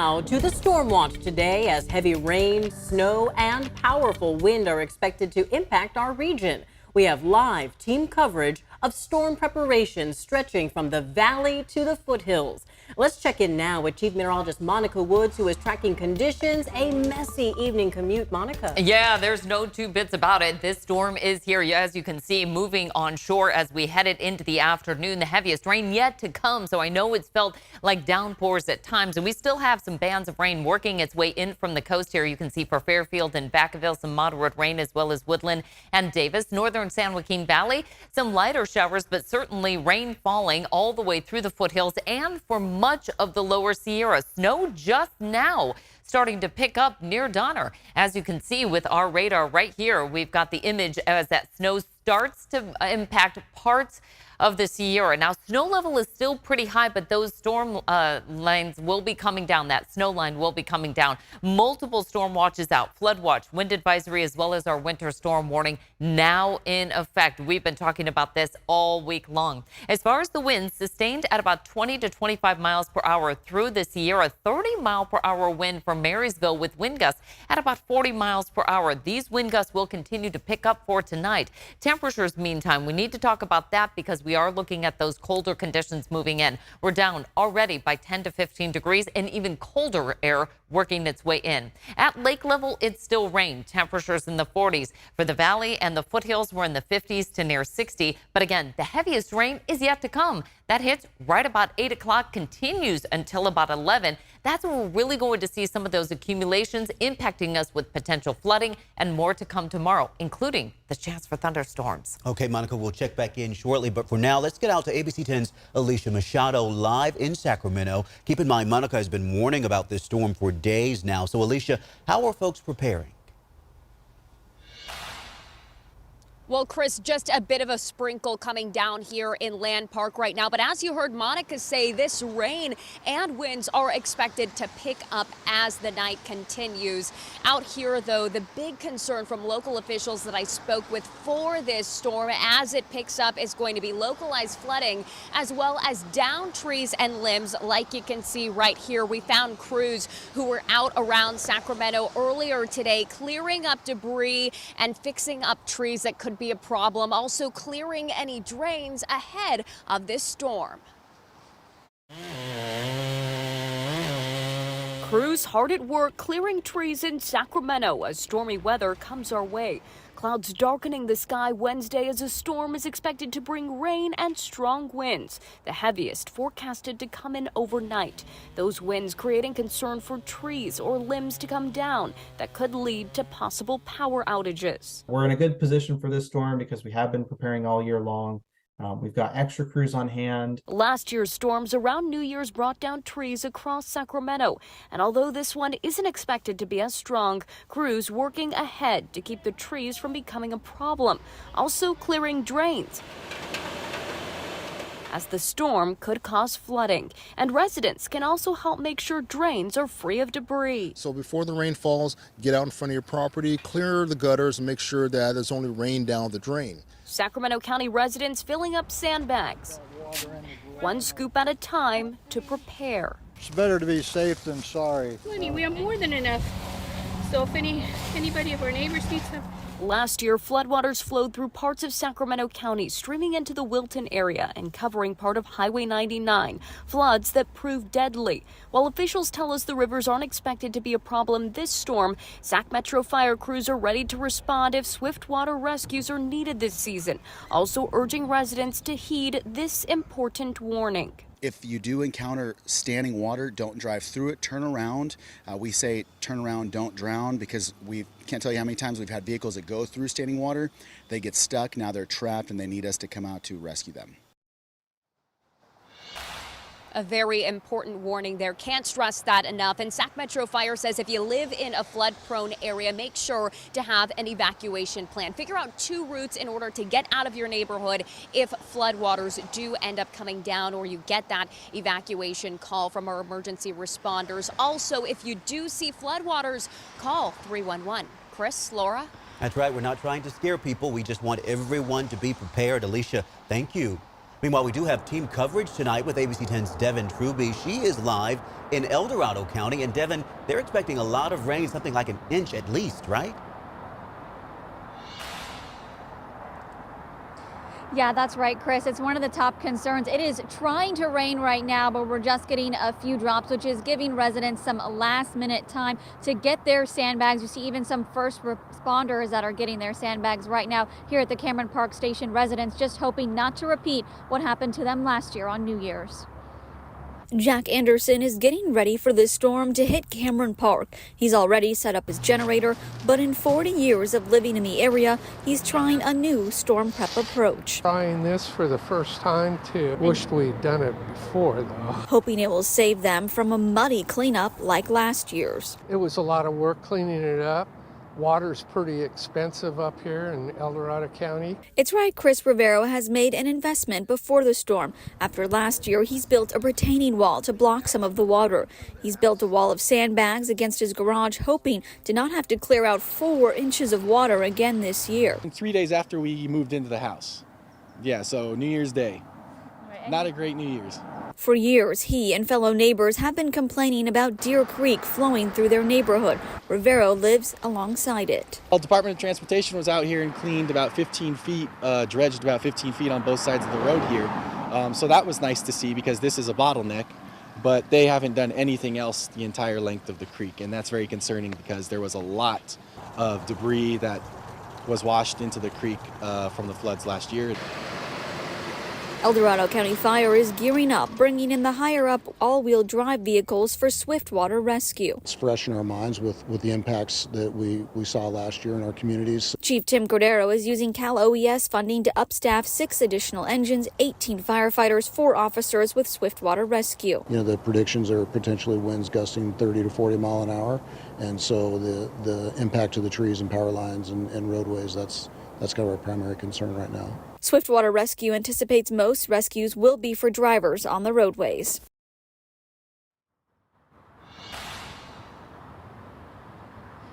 Now to the storm watch today, as heavy rain, snow, and powerful wind are expected to impact our region. We have live team coverage of storm preparations stretching from the valley to the foothills. Let's check in now with Chief Meteorologist Monica Woods, who is tracking conditions. A messy evening commute, Monica. Yeah, there's no two bits about it. This storm is here, as you can see, moving on shore as we headed into the afternoon. The heaviest rain yet to come, so I know it's felt like downpours at times, and we still have some bands of rain working its way in from the coast here. You can see for Fairfield and Vacaville some moderate rain, as well as Woodland and Davis. Northern San Joaquin Valley, some lighter showers, but certainly rain falling all the way through the foothills and for much of the lower Sierra. Snow just now starting to pick up near Donner. As you can see with our radar right here, we've got the image as that snow starts to impact parts of the Sierra. Now, snow level is still pretty high, but those storm lines will be coming down. That snow line will be coming down. Multiple storm watches out, flood watch, wind advisory, as well as our winter storm warning now in effect. We've been talking about this all week long. As far as the winds, sustained at about 20 to 25 miles per hour through the Sierra, 30 mile per hour wind from Marysville with wind gusts at about 40 miles per hour. These wind gusts will continue to pick up for tonight. Temperatures, meantime, we need to talk about that because we are looking at those colder conditions moving in. We're down already by 10 to 15 degrees and even colder air working its way in. At lake level, it's still rain. Temperatures in the 40s. For the valley and the foothills, we're in the 50s to near 60. But again, the heaviest rain is yet to come. That hits right about 8 o'clock, continues until about 11. That's when we're really going to see some of those accumulations impacting us with potential flooding and more to come tomorrow, including the chance for thunderstorms. Okay, Monica, we'll check back in shortly. But for now, let's get out to ABC 10's Alicia Machado live in Sacramento. Keep in mind, Monica has been warning about this storm for days now. So, Alicia, how are folks preparing? Well, Chris, just a bit of a sprinkle coming down here in Land Park right now. But as you heard Monica say, this rain and winds are expected to pick up as the night continues. Out here, though, the big concern from local officials that I spoke with for this storm as it picks up is going to be localized flooding, as well as downed trees and limbs like you can see right here. We found crews who were out around Sacramento earlier today clearing up debris and fixing up trees that could be a problem, also clearing any drains ahead of this storm. Crews hard at work clearing trees in Sacramento as stormy weather comes our way. Clouds darkening the sky Wednesday as a storm is expected to bring rain and strong winds, the heaviest forecasted to come in overnight. Those winds creating concern for trees or limbs to come down that could lead to possible power outages. We're in a good position for this storm because we have been preparing all year long. We've got extra crews on hand. Last year's storms around New Year's brought down trees across Sacramento. And although this one isn't expected to be as strong, crews working ahead to keep the trees from becoming a problem. Also clearing drains, as the storm could cause flooding. And residents can also help make sure drains are free of debris. So before the rain falls, get out in front of your property, clear the gutters, and make sure that there's only rain down the drain. Sacramento County residents filling up sandbags, one scoop at a time to prepare. It's better to be safe than sorry. We have more than enough. So if anybody of our neighbors needs some. Last year, floodwaters flowed through parts of Sacramento County, streaming into the Wilton area and covering part of Highway 99, floods that proved deadly. While officials tell us the rivers aren't expected to be a problem this storm, Sac Metro fire crews are ready to respond if swift water rescues are needed this season, also urging residents to heed this important warning. If you do encounter standing water, don't drive through it, turn around. We say turn around, don't drown, because we can't tell you how many times we've had vehicles that go through standing water. They get stuck, now they're trapped, and they need us to come out to rescue them. A very important warning there. Can't stress that enough. And Sac Metro Fire says if you live in a flood-prone area, make sure to have an evacuation plan. Figure out 2 routes in order to get out of your neighborhood if floodwaters do end up coming down or you get that evacuation call from our emergency responders. Also, if you do see floodwaters, call 311. Chris, Laura? That's right. We're not trying to scare people. We just want everyone to be prepared. Alicia, thank you. Meanwhile, we do have team coverage tonight with ABC 10's Devin Truby. She is live in Eldorado County. And Devin, they're expecting a lot of rain, something like an inch at least, right? Yeah, that's right, Chris. It's one of the top concerns. It is trying to rain right now, but we're just getting a few drops, which is giving residents some last-minute time to get their sandbags. You see even some first responders that are getting their sandbags right now here at the Cameron Park Station. Residents just hoping not to repeat what happened to them last year on New Year's. Jack Anderson is getting ready for this storm to hit Cameron Park. He's already set up his generator, but in 40 years of living in the area, he's trying a new storm prep approach. Trying this for the first time too. Wished we'd done it before though. Hoping it will save them from a muddy cleanup like last year's. It was a lot of work cleaning it up. Water's pretty expensive up here in Eldorado County. It's right, Chris Rivero has made an investment before the storm. After last year, he's built a retaining wall to block some of the water. He's built a wall of sandbags against his garage, hoping to not have to clear out 4 inches of water again this year. 3 days after we moved into the house. Yeah, so New Year's Day. Not a great New Year's. For years, he and fellow neighbors have been complaining about Deer Creek flowing through their neighborhood. Rivero lives alongside it. The Department of Transportation was out here and cleaned about 15 feet, dredged about 15 feet on both sides of the road here. So that was nice to see because this is a bottleneck, but they haven't done anything else the entire length of the creek. And that's very concerning because there was a lot of debris that was washed into the creek from the floods last year. Eldorado County Fire is gearing up, bringing in the higher-up all-wheel drive vehicles for swift water rescue. It's fresh in our minds with the impacts that we saw last year in our communities. Chief Tim Cordero is using Cal OES funding to upstaff 6 additional engines, 18 firefighters, 4 officers with swift water rescue. You know, the predictions are potentially winds gusting 30 to 40 mile an hour, and so the impact to the trees and power lines and roadways, that's kind of our primary concern right now. Swiftwater Rescue anticipates most rescues will be for drivers on the roadways.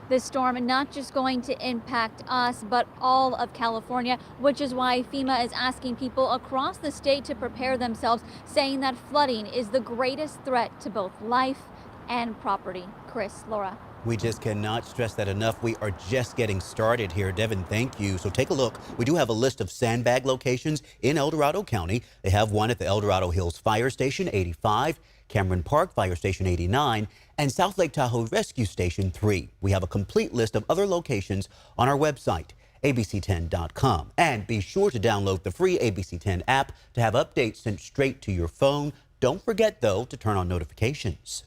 This storm not just going to impact us, but all of California, which is why FEMA is asking people across the state to prepare themselves, saying that flooding is the greatest threat to both life and property. Chris, Laura. We just cannot stress that enough. We are just getting started here. Devin, thank you. So take a look. We do have a list of sandbag locations in Eldorado County. They have one at the Eldorado Hills Fire Station 85, Cameron Park Fire Station 89, and South Lake Tahoe Rescue Station 3. We have a complete list of other locations on our website, abc10.com. And be sure to download the free ABC 10 app to have updates sent straight to your phone. Don't forget, though, to turn on notifications.